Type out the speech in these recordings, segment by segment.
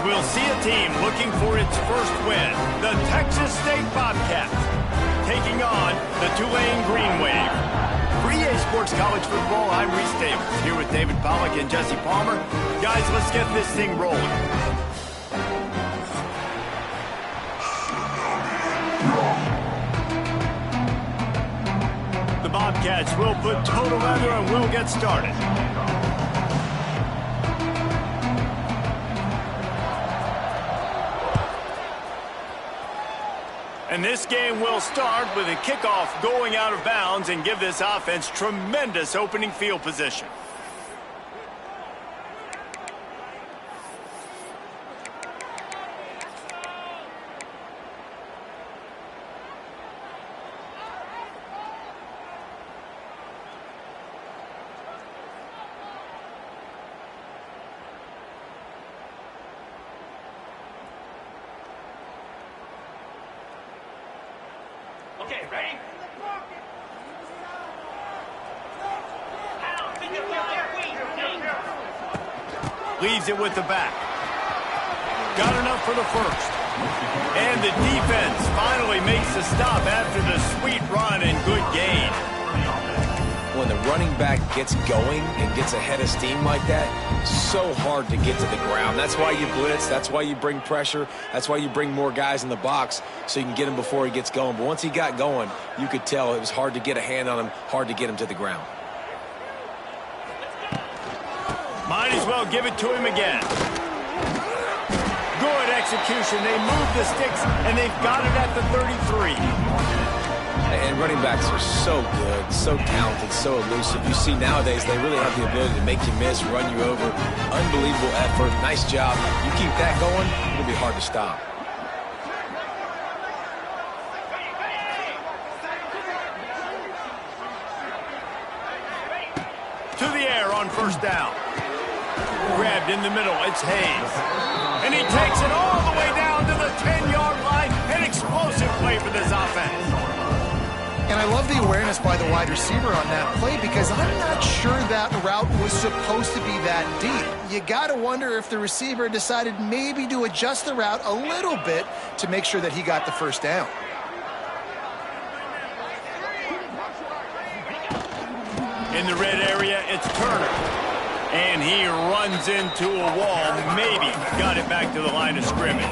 we'll see a team looking for its first win, the Texas State Bobcats, taking on the Tulane Green Wave. For EA Sports College Football, I'm Reese Davis, here with David Pollack and Jesse Palmer. Guys, let's get this thing rolling. The Bobcats will put total leather and we'll get started. And this game will start with a kickoff going out of bounds and give this offense tremendous opening field position. Okay, ready? Leaves it with the back. Got enough for the first. And the defense finally makes the stop after the sweet run and good gain. When the running back gets going and gets ahead of steam like that, so hard to get to the ground. That's why you blitz. That's why you bring pressure. That's why you bring more guys in the box so you can get him before he gets going. But once he got going, you could tell it was hard to get a hand on him, hard to get him to the ground. Might as well give it to him again. Good execution. They move the sticks, and they've got it at the 33. And running backs are so good, so talented, so elusive. You see nowadays they really have the ability to make you miss, run you over. Unbelievable effort. Nice job. You keep that going, it'll be hard to stop. To the air on first down. Grabbed in the middle. It's Hayes. And he takes it all the way down to the 10-yard line. An explosive play for this offense. And I love the awareness by the wide receiver on that play because I'm not sure that route was supposed to be that deep. You got to wonder if the receiver decided maybe to adjust the route a little bit to make sure that he got the first down. In the red area, it's Turner. And he runs into a wall. Maybe got it back to the line of scrimmage.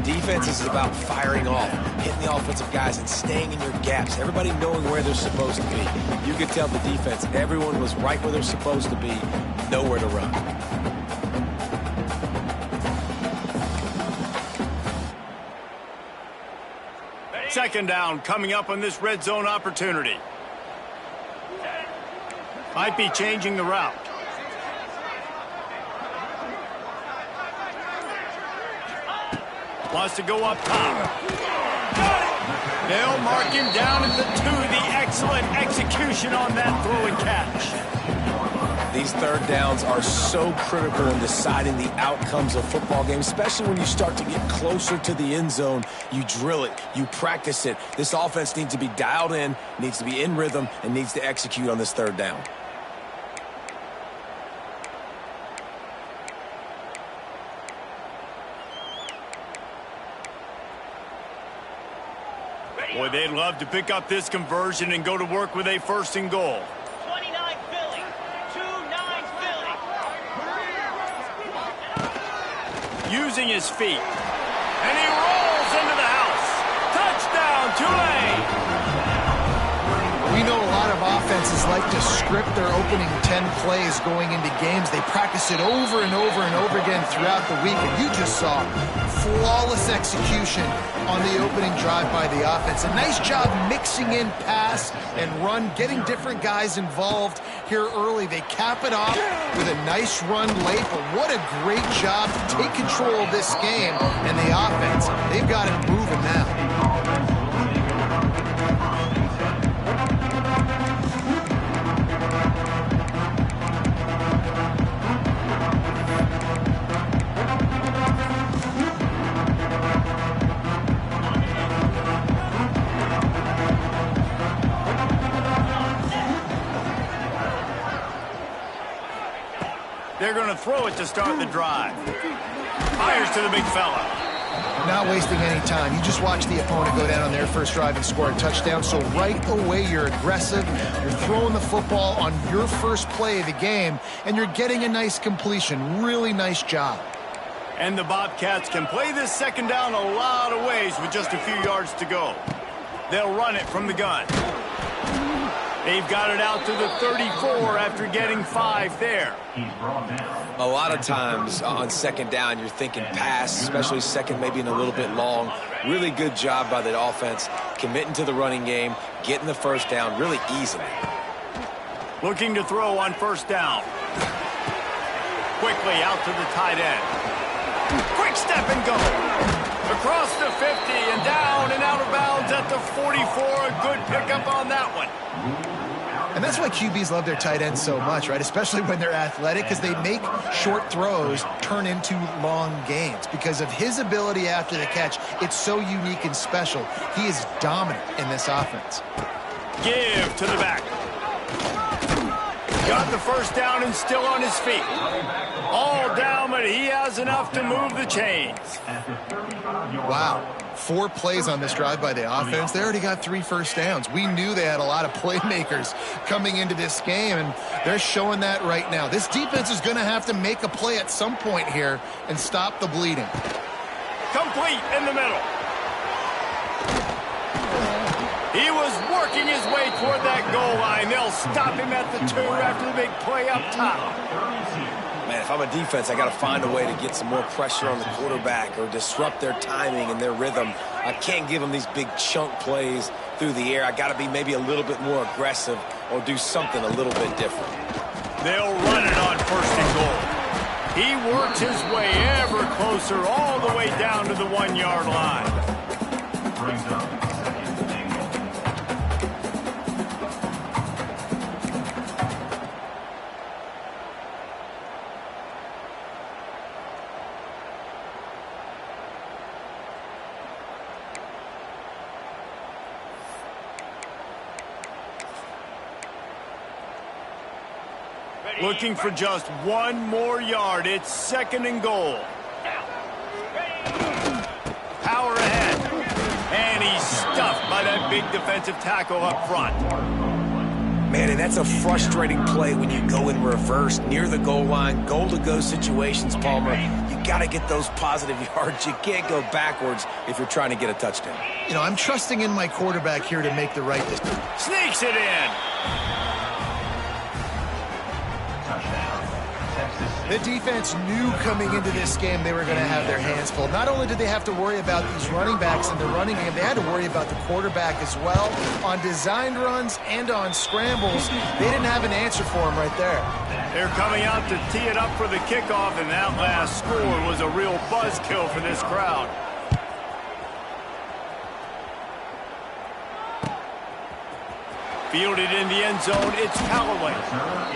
Defense is about firing off, hitting the offensive guys and staying in your gaps. Everybody knowing where they're supposed to be. You could tell the defense, everyone was right where they're supposed to be, nowhere to run. Second down coming up on this red zone opportunity. Might be changing the route. Wants to go up top. They'll mark him down at the 2. The excellent execution on that throw and catch. These third downs are so critical in deciding the outcomes of football games, especially when you start to get closer to the end zone. You drill it. You practice it. This offense needs to be dialed in, needs to be in rhythm, and needs to execute on this third down. Boy, they'd love to pick up this conversion and go to work with a first and goal. 29 Philly. 2-9 Philly. Using his feet. And he rolls into the house. Touchdown, Tulane! We know a lot of offenses like to script their opening 10 plays going into games. They practice it over and over and over again throughout the week, and you just saw flawless execution on the opening drive by the offense. A nice job mixing in pass and run, getting different guys involved here early. They cap it off with a nice run late, but what a great job to take control of this game. And the offense, they've got it moving now. They're going going to throw it to start the drive. Fires to the big fella. Not wasting any time. You just watch the opponent go down on their first drive and score a touchdown. So right away, you're aggressive. You're throwing the football on your first play of the game, and you're getting a nice completion. Really nice job. And the Bobcats can play this second down a lot of ways with just a few yards to go. They'll run it from the gun. They've got it out to the 34 after getting 5 there. A lot of times on second down, you're thinking pass, especially second, maybe in a little bit long. Really good job by the offense, committing to the running game, getting the first down, really easily. Looking to throw on first down. Quickly out to the tight end. Quick step and go. Across the 50 and down and out of bounds at the 44. A good pickup on that one. And that's why QBs love their tight ends so much, right? Especially when they're athletic, because they make short throws turn into long gains. Because of his ability after the catch, it's so unique and special. He is dominant in this offense. Give to the back. Got the first down and still on his feet. All down, but he has enough to move the chains. Wow. 4 plays on this drive by the offense. They already got 3 first downs. We knew they had a lot of playmakers coming into this game, and they're showing that right now. This defense is going to have to make a play at some point here and stop the bleeding. Complete in the middle. He was working his way toward that goal line. They'll stop him at the 2 after the big play up top. Man, if I'm a defense, I got to find a way to get some more pressure on the quarterback or disrupt their timing and their rhythm. I can't give them these big chunk plays through the air. I got to be maybe a little bit more aggressive or do something a little bit different. They'll run it on first and goal. He works his way ever closer all the way down to the 1-yard line. Brings up second and goal. Looking for just 1 more yard. It's second and goal. Power ahead. And he's stuffed by that big defensive tackle up front. Man, and that's a frustrating play when you go in reverse near the goal line, goal-to-go situations, Palmer. You got to get those positive yards. You can't go backwards if you're trying to get a touchdown. You know, I'm trusting in my quarterback here to make the right decision. Sneaks it in. The defense knew coming into this game they were going to have their hands full. Not only did they have to worry about these running backs in the running game, they had to worry about the quarterback as well. On designed runs and on scrambles, they didn't have an answer for him right there. They're coming out to tee it up for the kickoff, and that last score was a real buzzkill for this crowd. Fielded in the end zone, it's Callaway.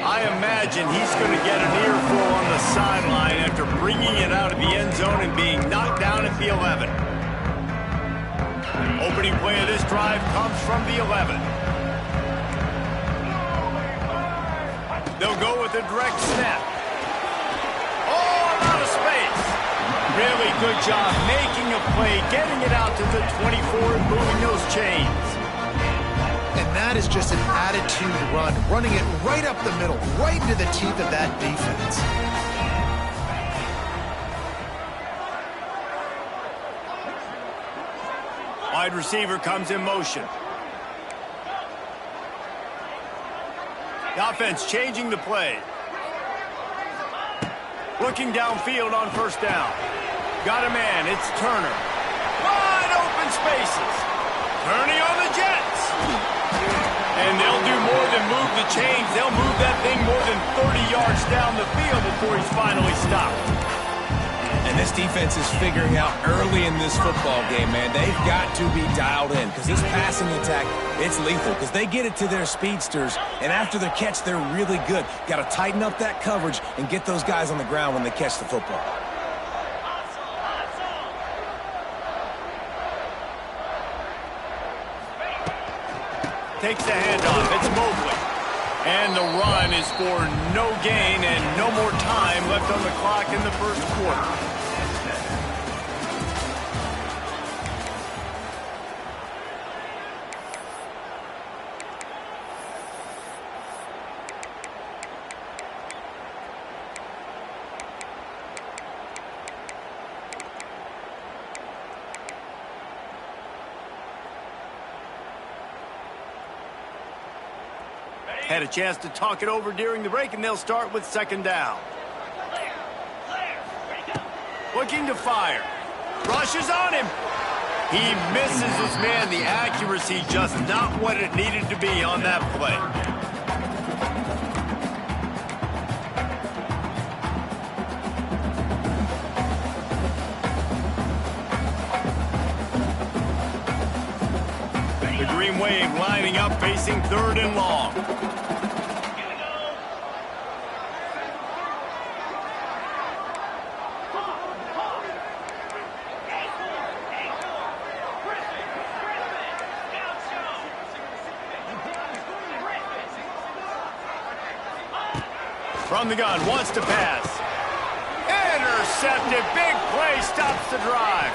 I imagine he's going to get an earful on the sideline after bringing it out of the end zone and being knocked down at the 11. Opening play of this drive comes from the 11. They'll go with a direct snap. Oh, I'm out of space. Really good job making a play, getting it out to the 24 and moving those chains. And that is just an attitude run, running it right up the middle, right into the teeth of that defense. Wide receiver comes in motion. The offense changing the play. Looking downfield on first down. Got a man, it's Turner. Wide open spaces. Turning on the Jets. And they'll do more than move the chains. They'll move that thing more than 30 yards down the field before he's finally stopped. And this defense is figuring out early in this football game, man, they've got to be dialed in because this passing attack, it's lethal because they get it to their speedsters, and after the catch, they're really good. Got to tighten up that coverage and get those guys on the ground when they catch the football. Takes the handoff. It's Mobley. And the run is for no gain and no more time left on the clock in the first quarter. Had a chance to talk it over during the break, and they'll start with second down. Looking to fire. Rushes on him. He misses his man. The accuracy just not what it needed to be on that play. The Green Wave lining up, facing third and long. From the gun, wants to pass. Intercepted. Big play, stops the drive.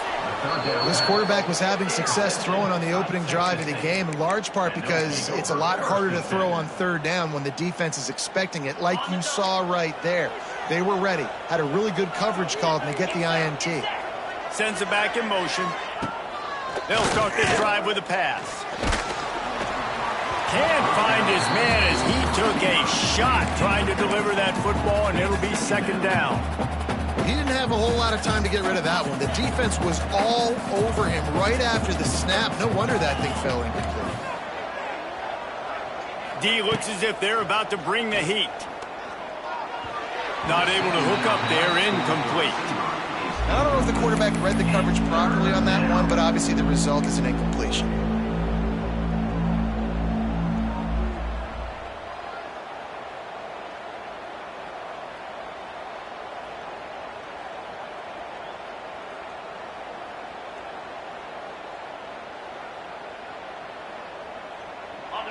This quarterback was having success throwing on the opening drive of the game, in large part because it's a lot harder to throw on third down when the defense is expecting it, like you saw right there. They were ready, had a really good coverage call, and they get the INT. Sends it back in motion. They'll start this drive with a pass. Can't find his man as he took a shot trying to deliver that football, and it'll be second down. He didn't have a whole lot of time to get rid of that one. The defense was all over him right after the snap. No wonder that thing fell incomplete. D looks as if they're about to bring the heat. Not able to hook up there, incomplete. I don't know if the quarterback read the coverage properly on that one, but obviously the result is an incompletion.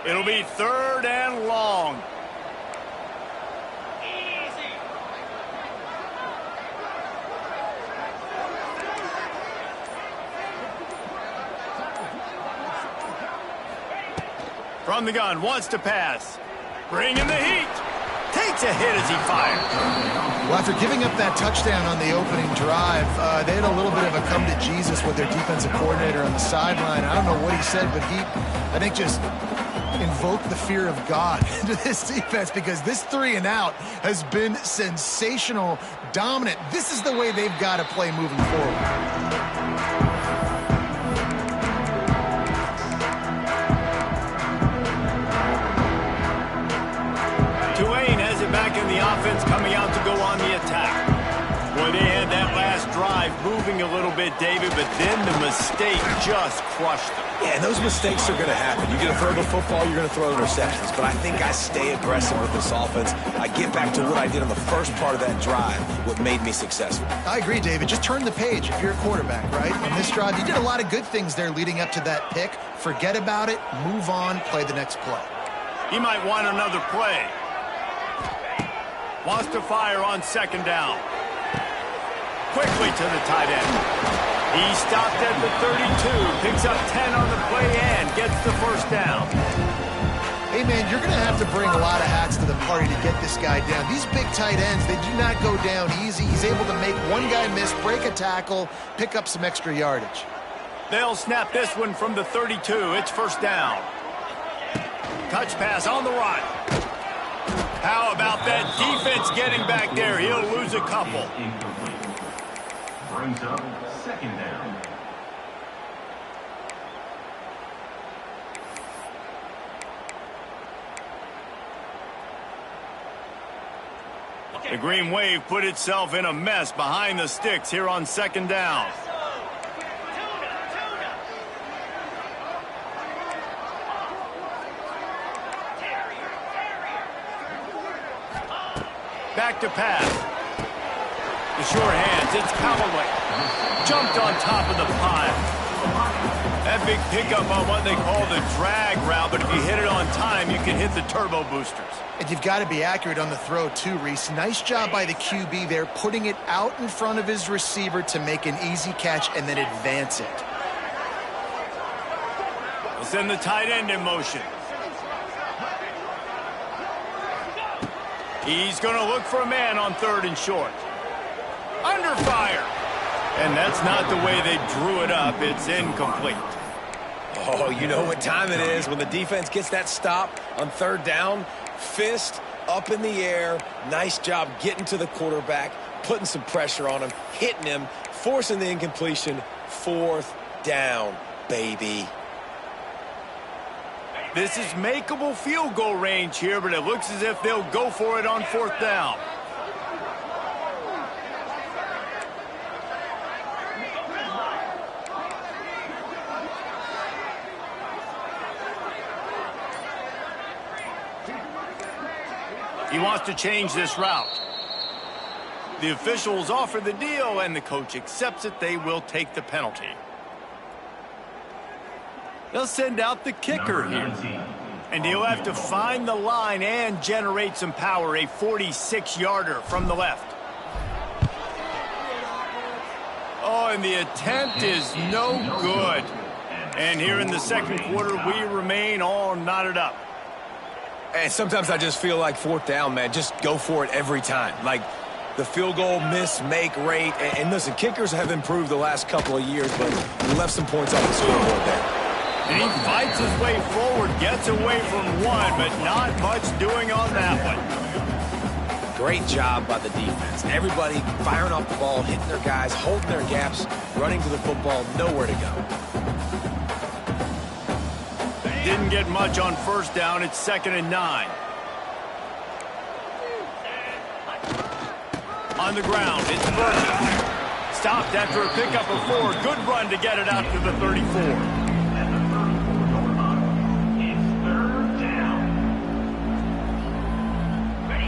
It'll be third and long. Easy. From the gun, wants to pass. Bringing the heat. Takes a hit as he fires. Well, after giving up that touchdown on the opening drive, they had a little bit of a come to Jesus with their defensive coordinator on the sideline. I don't know what he said, but he, I think, just invoked the fear of God into this defense, because this 3-and-out has been sensational, dominant. This is the way they've got to play moving forward. Tulane has it back in the offense, coming out to go on the attack. Boy, they had that last drive moving a little bit, David, but then the mistake just crushed them. Yeah, and those mistakes are going to happen. You're going to throw the football, you're going to throw interceptions. But I think I stay aggressive with this offense. I get back to what I did on the first part of that drive, what made me successful. I agree, David. Just turn the page if you're a quarterback, right? On this drive, you did a lot of good things there leading up to that pick. Forget about it, move on, play the next play. He might want another play. Wants to fire on second down. Quickly to the tight end. He stopped at the 32, picks up 10 on the play and gets the first down. Hey, man, you're going to have to bring a lot of hats to the party to get this guy down. These big tight ends, they do not go down easy. He's able to make one guy miss, break a tackle, pick up some extra yardage. They'll snap this one from the 32. It's first down. Touch pass on the run. How about that defense getting back there? He'll lose a couple. Brings up second down. The Green Wave put itself in a mess behind the sticks here on second down. Back to pass. The sure hands, it's Callaway. Jumped on top of the pile. That big pickup on what they call the drag route, but if you hit it on time, you can hit the turbo boosters. And you've got to be accurate on the throw too, Reese. Nice job by the QB there, putting it out in front of his receiver to make an easy catch and then advance it. We'll send the tight end in motion. He's going to look for a man on 3rd and short. Under fire. And that's not the way they drew it up. It's incomplete. Oh, you know what time it is when the defense gets that stop on 3rd down. Fist up in the air. Nice job getting to the quarterback, putting some pressure on him, hitting him, forcing the incompletion. 4th down, baby. This is makeable field goal range here, but it looks as if they'll go for it on 4th down. He wants to change this route. The officials offer the deal, and the coach accepts it. They will take the penalty. They'll send out the kicker here. And he'll have to find the line and generate some power. A 46-yarder from the left. Oh, and the attempt is no good. And here in the 2nd quarter, we remain all knotted up. And sometimes I just feel like 4th down, man, just go for it every time. Like the field goal miss-make rate. And listen, kickers have improved the last couple of years, but he left some points on the scoreboard there. And he fights his way forward, gets away from one, but not much doing on that one. Great job by the defense. Everybody firing off the ball, hitting their guys, holding their gaps, running to the football, nowhere to go. Didn't get much on 1st down. It's 2nd and 9. On the ground, it's Burton. Stopped after a pickup of 4. Good run to get it out to the 34.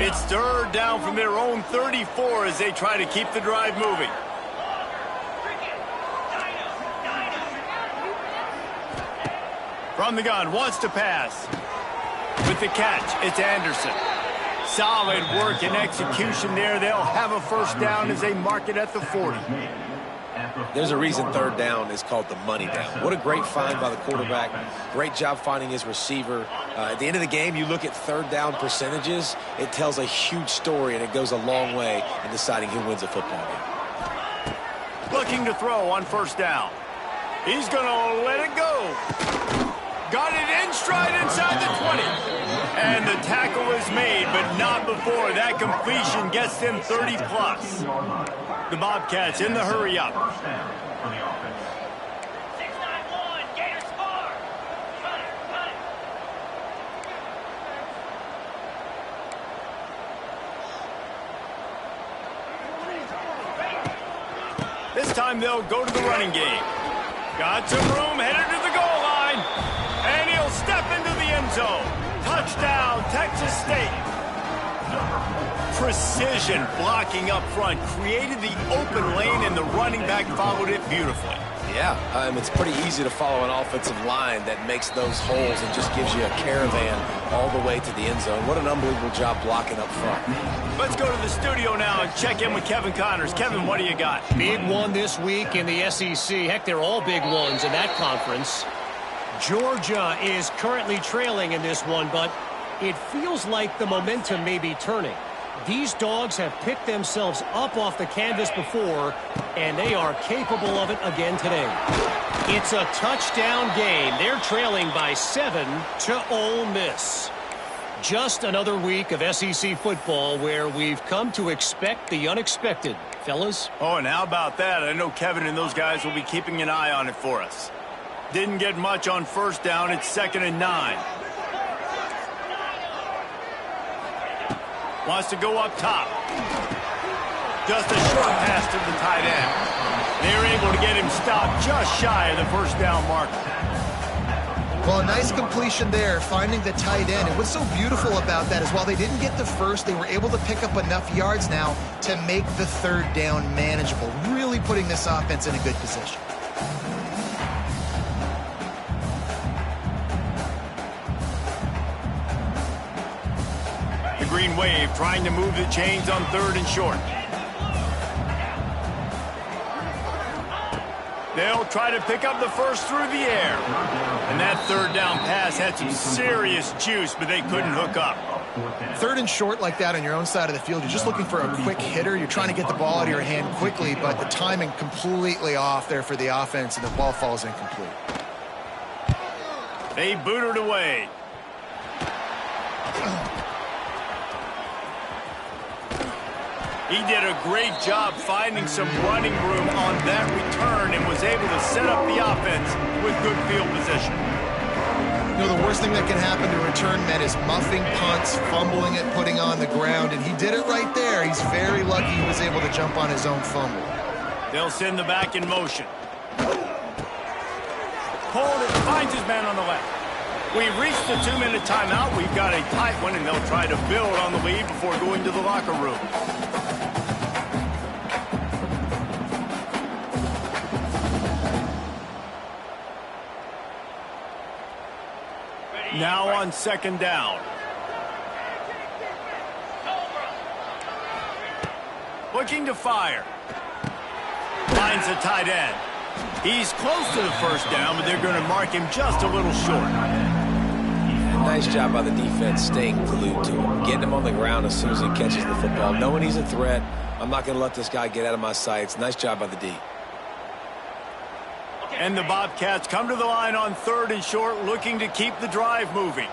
It's 3rd down from their own 34 as they try to keep the drive moving. From the gun, wants to pass. With the catch, it's Anderson. Solid work and execution there. They'll have a 1st down as they mark it at the 40. There's a reason 3rd down is called the money down. What a great find by the quarterback. Great job finding his receiver. At the end of the game, you look at 3rd down percentages. It tells a huge story, and it goes a long way in deciding who wins a football game. Looking to throw on 1st down. He's going to let it go. Got it in stride inside the 20. And the tackle is made, but not before that completion gets them 30-plus. The Bobcats in the hurry-up. 6-9-1, Gators score. Run it. This time they'll go to the running game. Got some room, headed to the goal line. And he'll step into the end zone. Touchdown, Texas State. Precision blocking up front. Created the open lane, and the running back followed it beautifully. Yeah, it's pretty easy to follow an offensive line that makes those holes and just gives you a caravan all the way to the end zone. What an unbelievable job blocking up front. Let's go to the studio now and check in with Kevin Connors. Kevin, what do you got? Big one this week in the SEC. Heck, they're all big ones in that conference. Georgia is currently trailing in this one, but it feels like the momentum may be turning. These dogs have picked themselves up off the canvas before, and they are capable of it again today. It's a touchdown game. They're trailing by 7 to Ole Miss. Just another week of SEC football where we've come to expect the unexpected, fellas. Oh, and how about that? I know Kevin and those guys will be keeping an eye on it for us. Didn't get much on 1st down. It's 2nd and 9. Wants to go up top. Just a short pass to the tight end. They're able to get him stopped just shy of the 1st down marker. Well, a nice completion there, finding the tight end. And what's so beautiful about that is while they didn't get the first, they were able to pick up enough yards now to make the 3rd down manageable, really putting this offense in a good position. Green Wave trying to move the chains on 3rd and short. They'll try to pick up the first through the air. And that 3rd down pass had some serious juice, but they couldn't hook up. 3rd and short like that on your own side of the field, you're just looking for a quick hitter. You're trying to get the ball out of your hand quickly, but the timing completely off there for the offense, and the ball falls incomplete. They boot it away. He did a great job finding some running room on that return and was able to set up the offense with good field position. You know, the worst thing that can happen to return men is muffing punts, fumbling it, putting on the ground, and he did it right there. He's very lucky he was able to jump on his own fumble. They'll send the back in motion. Hold it, finds his man on the left. We've reached the 2-minute timeout. We've got a tight one, and they'll try to build on the lead before going to the locker room. Now on 2nd down. Looking to fire. Finds the tight end. He's close to the first down, but they're going to mark him just a little short. Nice job by the defense staying glued to him, getting him on the ground as soon as he catches the football, knowing he's a threat. I'm not going to let this guy get out of my sights. Nice job by the D. And the Bobcats come to the line on 3rd and short, looking to keep the drive moving.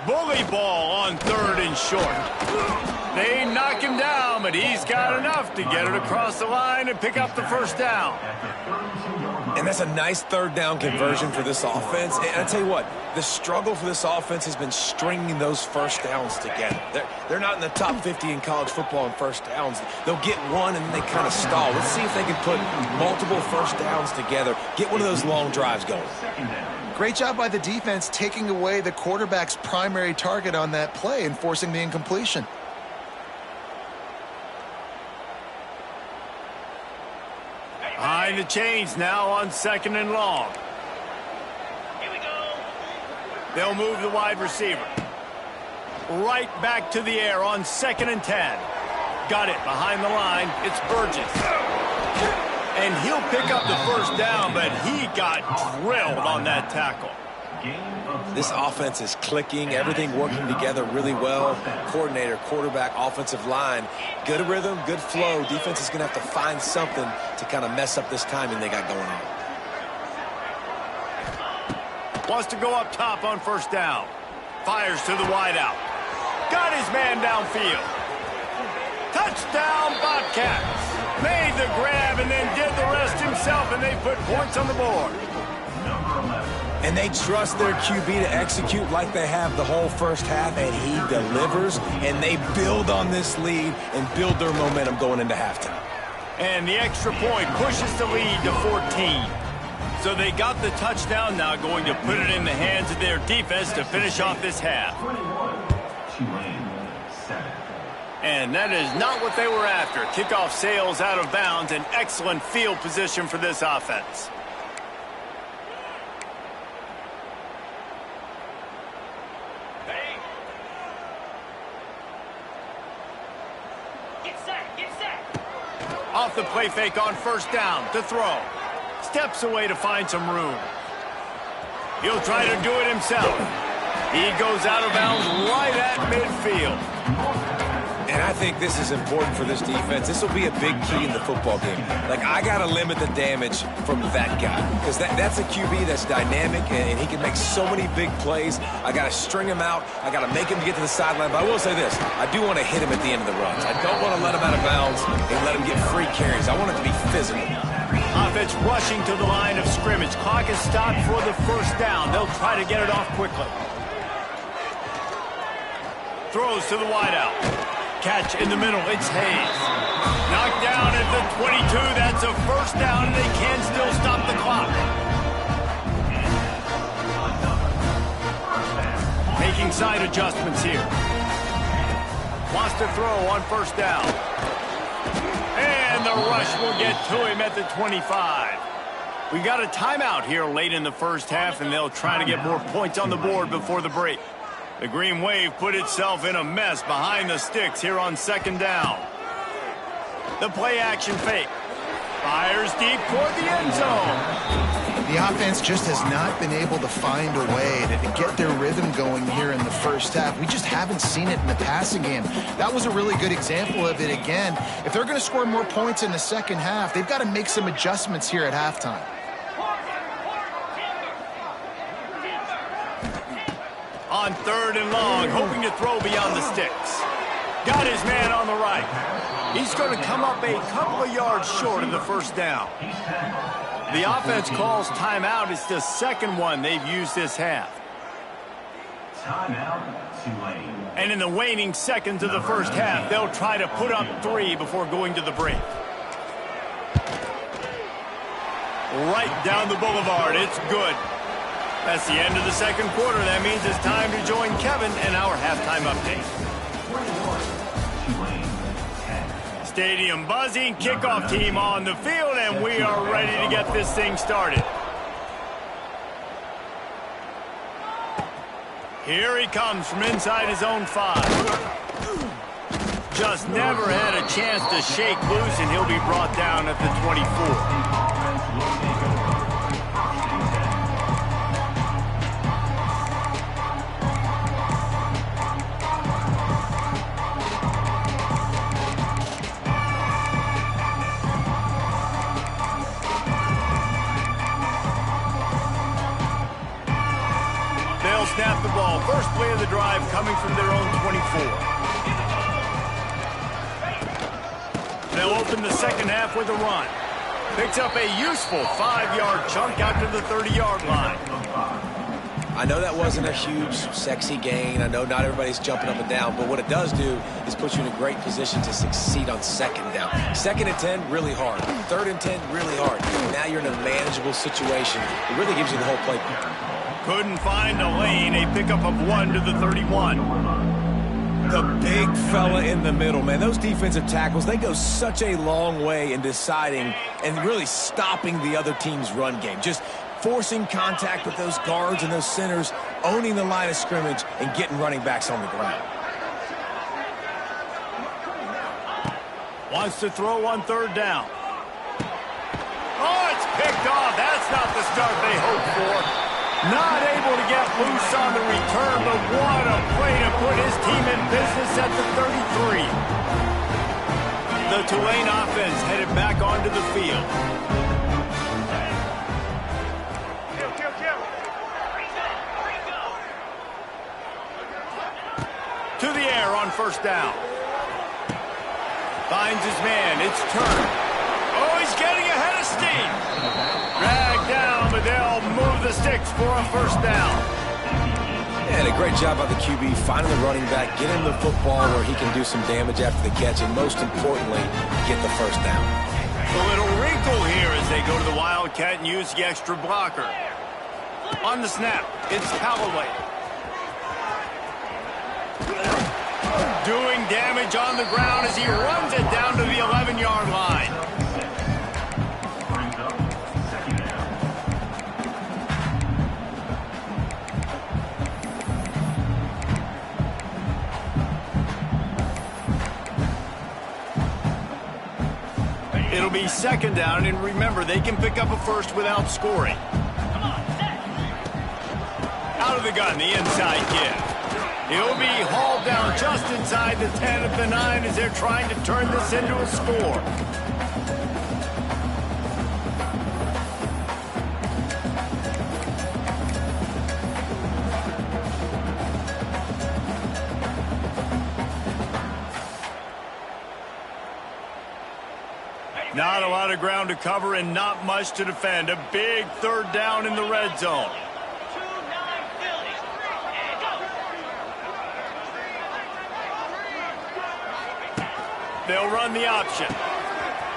Bully ball on 3rd and short. They knock him down, but he's got enough to get it across the line and pick up the first down. And that's a nice 3rd down conversion for this offense. And I tell you what, the struggle for this offense has been stringing those first downs together. They're not in the top 50 in college football in first downs. They'll get one and then they kind of stall. Let's see if they can put multiple first downs together, get one of those long drives going. Great job by the defense taking away the quarterback's primary target on that play and forcing the incompletion. Behind the chains now on 2nd and long. Here we go. They'll move the wide receiver. Right back to the air on 2nd and 10. Got it behind the line. It's Burgess. And he'll pick up the first down, but he got drilled on that tackle. This offense is clicking, everything working together really well. Coordinator, quarterback, offensive line, good rhythm, good flow. Defense is going to have to find something to kind of mess up this timing they got going on. Wants to go up top on 1st down. Fires to the wideout. Got his man downfield. Touchdown, Bobcats. Made the grab and then did the rest himself, and they put points on the board. And they trust their QB to execute like they have the whole first half, and he delivers, and they build on this lead and build their momentum going into halftime. And the extra point pushes the lead to 14. So they got the touchdown, now going to put it in the hands of their defense to finish off this half. And that is not what they were after. Kickoff sails out of bounds, and excellent field position for this offense. Off the play fake on 1st down to throw. Steps away to find some room. He'll try to do it himself. He goes out of bounds right at midfield. And I think this is important for this defense. This will be a big key in the football game. Like, I got to limit the damage from that guy. Because that's a QB that's dynamic, and he can make so many big plays. I got to string him out. I got to make him get to the sideline. But I will say this. I do want to hit him at the end of the runs. I don't want to let him out of bounds and let him get free carries. I want it to be physical. Offense rushing to the line of scrimmage. Clock is stopped for the 1st down. They'll try to get it off quickly. Throws to the wideout. Catch in the middle. It's Hayes. Knocked down at the 22. That's a 1st down, and they can still stop the clock. Making side adjustments here. Wants to throw on 1st down. And the rush will get to him at the 25. We got a timeout here late in the first half, and they'll try to get more points on the board before the break. The Green Wave put itself in a mess behind the sticks here on second down. The play action fake. Fires deep toward the end zone. The offense just has not been able to find a way to get their rhythm going here in the first half. We just haven't seen it in the passing game. That was a really good example of it again. If they're going to score more points in the second half, they've got to make some adjustments here at halftime. On third and long, hoping to throw beyond the sticks. Got his man on the right. He's going to come up a couple of yards short of the first down. The offense calls timeout. It's the second one they've used this half. Timeout, Tulane. And in the waning seconds of the first half, they'll try to put up 3 before going to the break. Right down the boulevard. It's good. That's the end of the second quarter. That means it's time to join Kevin and our halftime update. Stadium buzzing, kickoff team on the field, and we are ready to get this thing started. Here he comes from inside his own 5. Just never had a chance to shake loose, and he'll be brought down at the 24. Snap the ball. First play of the drive coming from their own 24. They'll open the second half with a run. Picks up a useful 5-yard chunk out to the 30-yard line. I know that wasn't a huge, sexy gain. I know not everybody's jumping up and down, but what it does do is put you in a great position to succeed on second down. Second and 10, really hard. Third and 10, really hard. Now you're in a manageable situation. It really gives you the whole playbook. Couldn't find a lane. A pickup of 1 to the 31. The big fella in the middle, man. Those defensive tackles, they go such a long way in deciding and really stopping the other team's run game. Just forcing contact with those guards and those centers, owning the line of scrimmage, and getting running backs on the ground. Wants to throw on third down. Oh, it's picked off. That's not the start they hoped for. Not able to get loose on the return, but what a play to put his team in business at the 33. The Tulane offense headed back onto the field. To the air on first down. Finds his man. It's turned. Oh, he's getting ahead of steam. Dragged down, but they'll move the sticks for a first down. And a great job by the QB finding the running back, get him the football where he can do some damage after the catch, and most importantly, get the first down. A little wrinkle here as they go to the Wildcat and use the extra blocker. On the snap, it's Callaway. Doing damage on the ground as he runs it down to the 11-yard line. It'll be second down, and remember, they can pick up a first without scoring. Out of the gun, the inside give. He'll be hauled down just inside the 10 at the 9 as they're trying to turn this into a score. Not a lot of ground to cover and not much to defend. A big third down in the red zone. They'll run the option.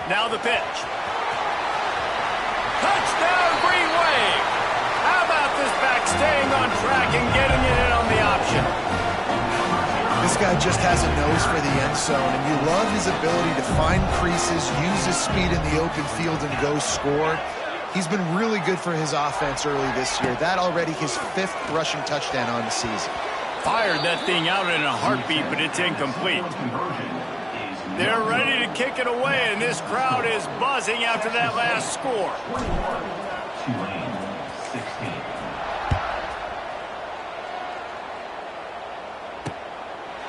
Now the pitch. Touchdown, Green Wave. How about this back staying on track and getting it in on the option? This guy just has a nose for the end zone, and you love his ability to find creases, use his speed in the open field, and go score. He's been really good for his offense early this year. That already his 5th rushing touchdown on the season. Fired that thing out in a heartbeat, but it's incomplete. They're ready to kick it away, and this crowd is buzzing after that last score. Tulane, 16.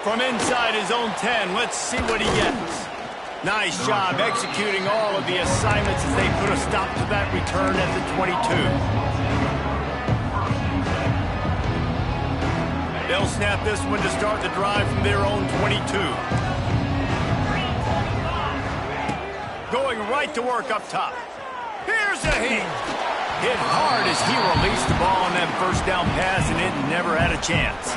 From inside his own 10, let's see what he gets. Nice job executing all of the assignments as they put a stop to that return at the 22. They'll snap this one to start the drive from their own 22. Going right to work up top. Here's a hit. Hit hard as he released the ball on that first down pass, and it never had a chance.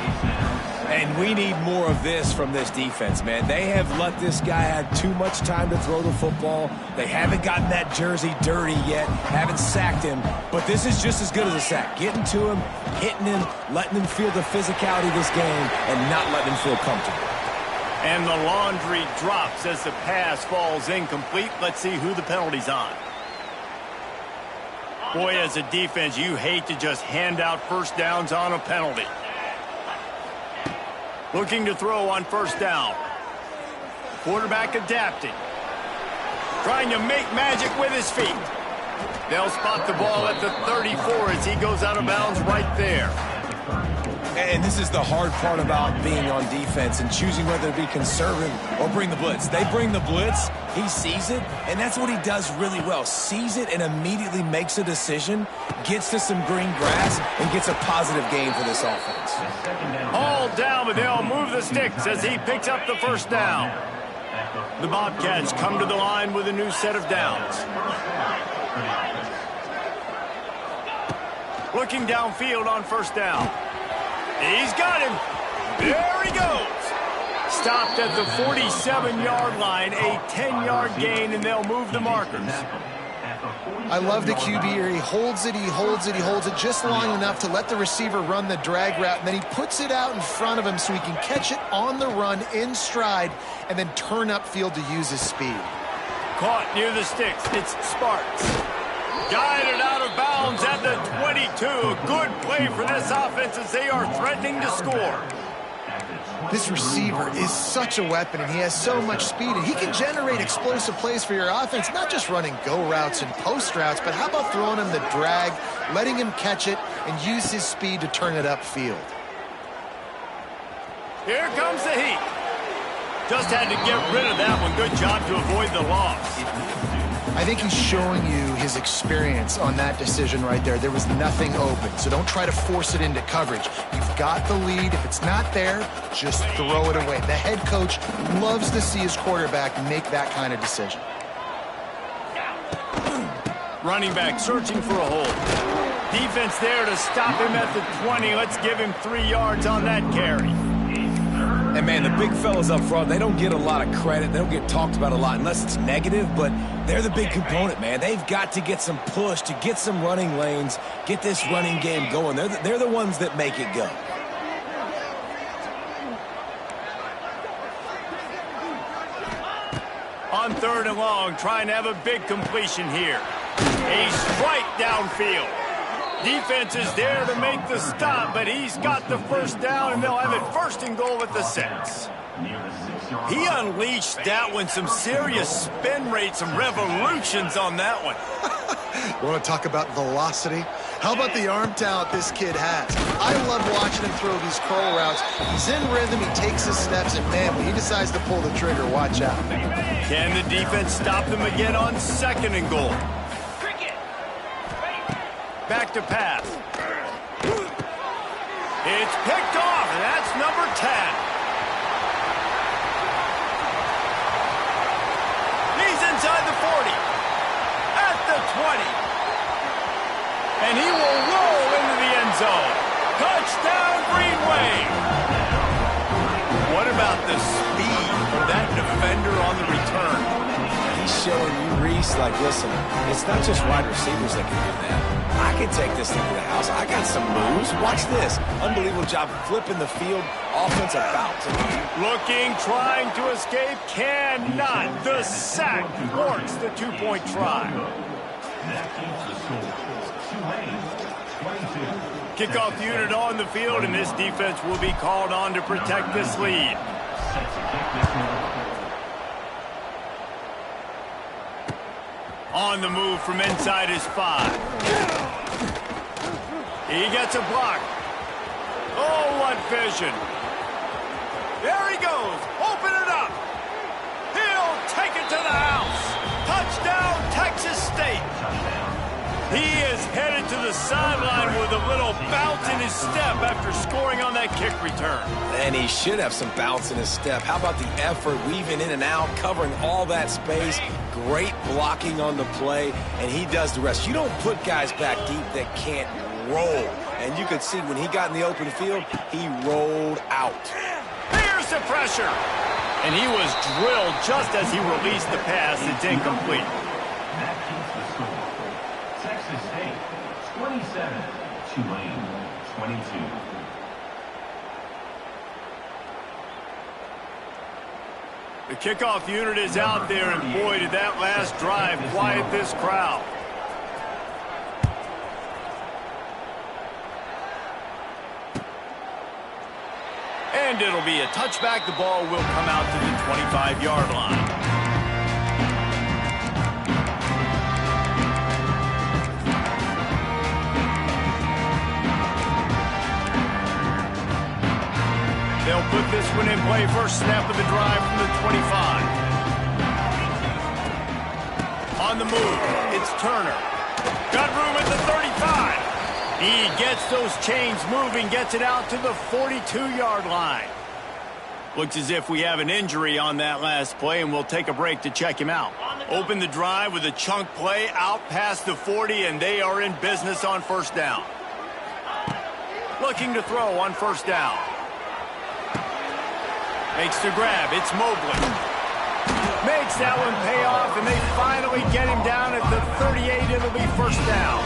And we need more of this from this defense, man. They have let this guy have too much time to throw the football. They haven't gotten that jersey dirty yet, haven't sacked him. But this is just as good as a sack. Getting to him, hitting him, letting him feel the physicality of this game, and not letting him feel comfortable. And the laundry drops as the pass falls incomplete. Let's see who the penalty's on. Boy, as a defense, you hate to just hand out first downs on a penalty. Looking to throw on first down. Quarterback adapting. Trying to make magic with his feet. They'll spot the ball at the 34 as he goes out of bounds right there. And this is the hard part about being on defense and choosing whether to be conservative or bring the blitz. They bring the blitz, he sees it, and that's what he does really well. Sees it and immediately makes a decision, gets to some green grass, and gets a positive gain for this offense. All down, but they'll move the sticks as he picks up the first down. The Bobcats come to the line with a new set of downs. Looking downfield on first down. He's got him. There he goes. Stopped at the 47-yard line, a 10-yard gain, and they'll move the markers. I love the QB here. He holds it, he holds it, he holds it just long enough to let the receiver run the drag route, and then he puts it out in front of him so he can catch it on the run in stride and then turn upfield to use his speed. Caught near the sticks. It's Sparks. Guided out of bounds at the 22. A good play for this offense as they are threatening to score. This receiver is such a weapon, and he has so much speed, and he can generate explosive plays for your offense, not just running go routes and post routes, but how about throwing him the drag, letting him catch it, and use his speed to turn it upfield. Here comes the heat. Just had to get rid of that one. Good job to avoid the loss. I think he's showing you his experience on that decision right there. There was nothing open, so don't try to force it into coverage. You've got the lead. If it's not there, just throw it away. The head coach loves to see his quarterback make that kind of decision. Running back searching for a hole. Defense there to stop him at the 20. Let's give him 3 yards on that carry. And, man, the big fellas up front, they don't get a lot of credit. They don't get talked about a lot unless it's negative, but they're the big component, man. They've got to get some push, to get some running lanes, get this running game going. They're the ones that make it go. On 3rd and long, trying to have a big completion here. A strike downfield. Defense is there to make the stop, but he's got the first down, and they'll have it 1st and goal at the 6. He unleashed that one. Some serious spin rate, some revolutions on that one. You want to talk about velocity? How about the arm talent this kid has? I love watching him throw these curl routes. He's in rhythm, he takes his steps, and man, when he decides to pull the trigger, watch out. Can the defense stop them again on 2nd and goal? Back to pass. It's picked off, and that's number 10. He's inside the 40. At the 20. And he will roll into the end zone. Touchdown, Green Wave. What about the speed of that defender on the return? He's showing you, Reese, like, listen, it's not just wide receivers that can do that. I can take this thing to the house. I got some moves. Watch this. Unbelievable job flipping the field. Offensive bounce. Looking, trying to escape, cannot. The sack thwarts the 2-point try. That keeps the score. Tulane 22. Kickoff unit on the field, and this defense will be called on to protect this lead. Sets a kick this one. On the move from inside his 5. He gets a block. Oh, what vision. There he goes. Open it up. He'll take it to the house. Touchdown, Texas State. He is headed to the sideline with a little bounce in his step after scoring on that kick return. And he should have some bounce in his step. How about the effort, weaving in and out, covering all that space. Great blocking on the play, and he does the rest. You don't put guys back deep that can't roll. And you could see when he got in the open field, he rolled out. Here's the pressure. And he was drilled just as he released the pass. It's incomplete. That keeps the score. Texas State 27. Tulane 22. The kickoff unit is out there, and boy, did that last drive quiet this crowd. And it'll be a touchback. The ball will come out to the 25-yard line. They'll put this one in play. First snap of the drive from the 25. On the move, it's Turner. Got room at the 35. He gets those chains moving, gets it out to the 42-yard line. Looks as if we have an injury on that last play, and we'll take a break to check him out. Open the drive with a chunk play out past the 40, and they are in business on first down. Looking to throw on first down. Makes the grab. It's Mobley. Makes that one pay off, and they finally get him down at the 38. It'll be first down.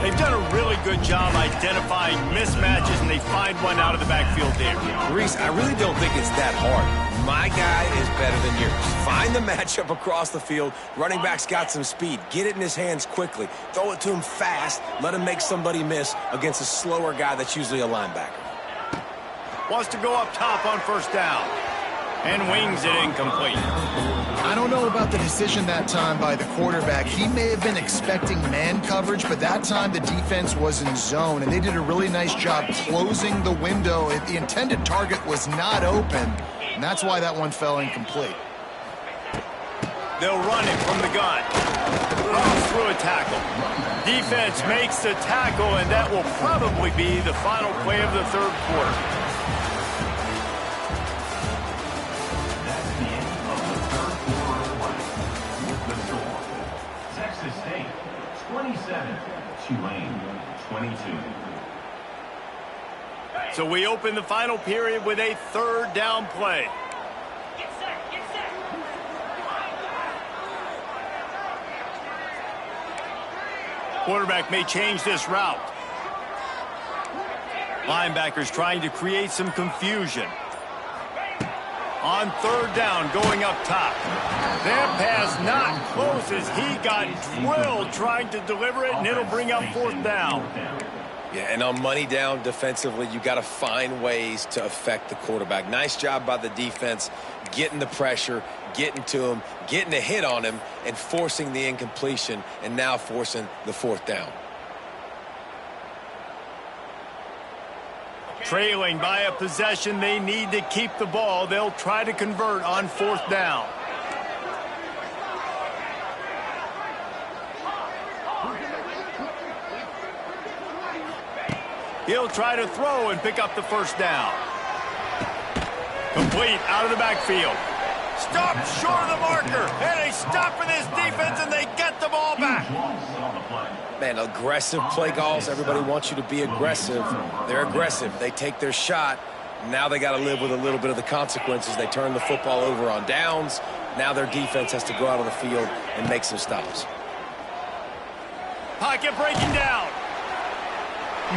They've done a really good job identifying mismatches, and they find one out of the backfield there. Reese, I really don't think it's that hard. My guy is better than yours. Find the matchup across the field. Running back's got some speed. Get it in his hands quickly. Throw it to him fast. Let him make somebody miss against a slower guy that's usually a linebacker. Wants to go up top on first down. And wings it incomplete. I don't know about the decision that time by the quarterback. He may have been expecting man coverage, but that time the defense was in zone, and they did a really nice job closing the window. The intended target was not open, and that's why that one fell incomplete. They'll run it from the gun. Runs through a tackle. Defense makes the tackle, and that will probably be the final play of the third quarter. Texas State 27, Tulane 22. So we open the final period with a third down play. Get set, get set. Quarterback may change this route. Linebackers trying to create some confusion. On third down, going up top. That pass not close as he got drilled trying to deliver it, and it'll bring up fourth down. Yeah, and on money down defensively, you got to find ways to affect the quarterback. Nice job by the defense, getting the pressure, getting to him, getting a hit on him, and forcing the incompletion, and now forcing the fourth down. Trailing by a possession, they need to keep the ball. They'll try to convert on fourth down. He'll try to throw and pick up the first down. Complete out of the backfield. Stop short of the marker. And they stop for this defense, and they get the ball back. Man, aggressive play calls. Everybody wants you to be aggressive. They're aggressive. They take their shot. Now they got to live with a little bit of the consequences. They turn the football over on downs. Now their defense has to go out on the field and make some stops. Pocket breaking down.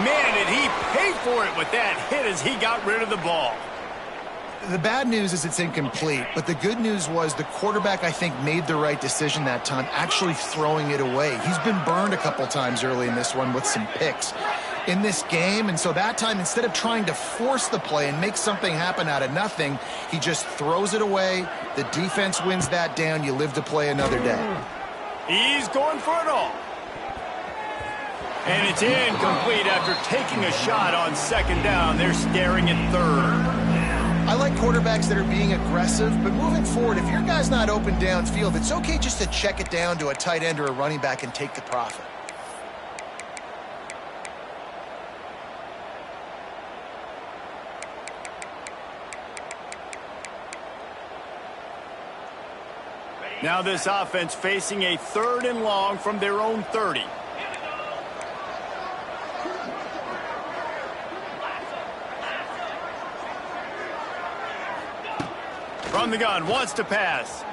Man, did he pay for it with that hit as he got rid of the ball. The bad news is it's incomplete, but the good news was the quarterback, I think, made the right decision that time, actually throwing it away. He's been burned a couple times early in this one with some picks in this game, and so that time, instead of trying to force the play and make something happen out of nothing, he just throws it away. The defense wins that down. You live to play another day. He's going for it all. And it's incomplete after taking a shot on second down. They're staring at third. I like quarterbacks that are being aggressive, but moving forward, if your guy's not open downfield, it's okay just to check it down to a tight end or a running back and take the profit. Now this offense facing a 3rd and long from their own 30. From the gun, wants to pass.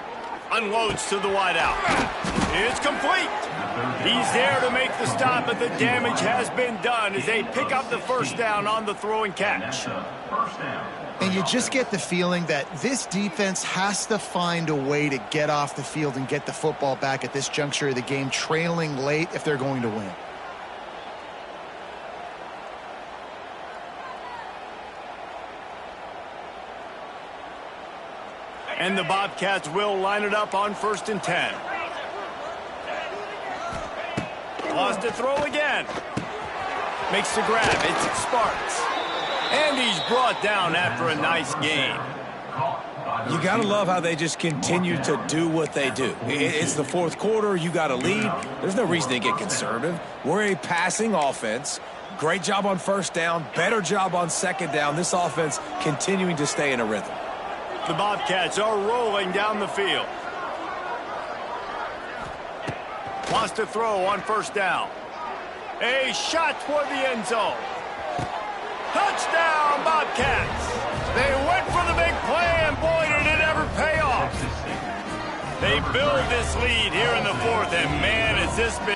Unloads to the wideout. It's complete. He's there to make the stop, but the damage has been done as they pick up the first down on the throw and catch. And you just get the feeling that this defense has to find a way to get off the field and get the football back at this juncture of the game, trailing late if they're going to win. And the Bobcats will line it up on 1st and 10. Lost to throw again. Makes the grab. It's Sparks. And he's brought down after a nice gain. You got to love how they just continue to do what they do. It's the 4th quarter. You got to lead. There's no reason to get conservative. We're a passing offense. Great job on 1st down. Better job on 2nd down. This offense continuing to stay in a rhythm. The Bobcats are rolling down the field. Wants to throw on 1st down. A shot toward the end zone. Touchdown, Bobcats. They went for the big play, and boy, did it ever pay off. They build this lead here in the 4th, and man, has this been...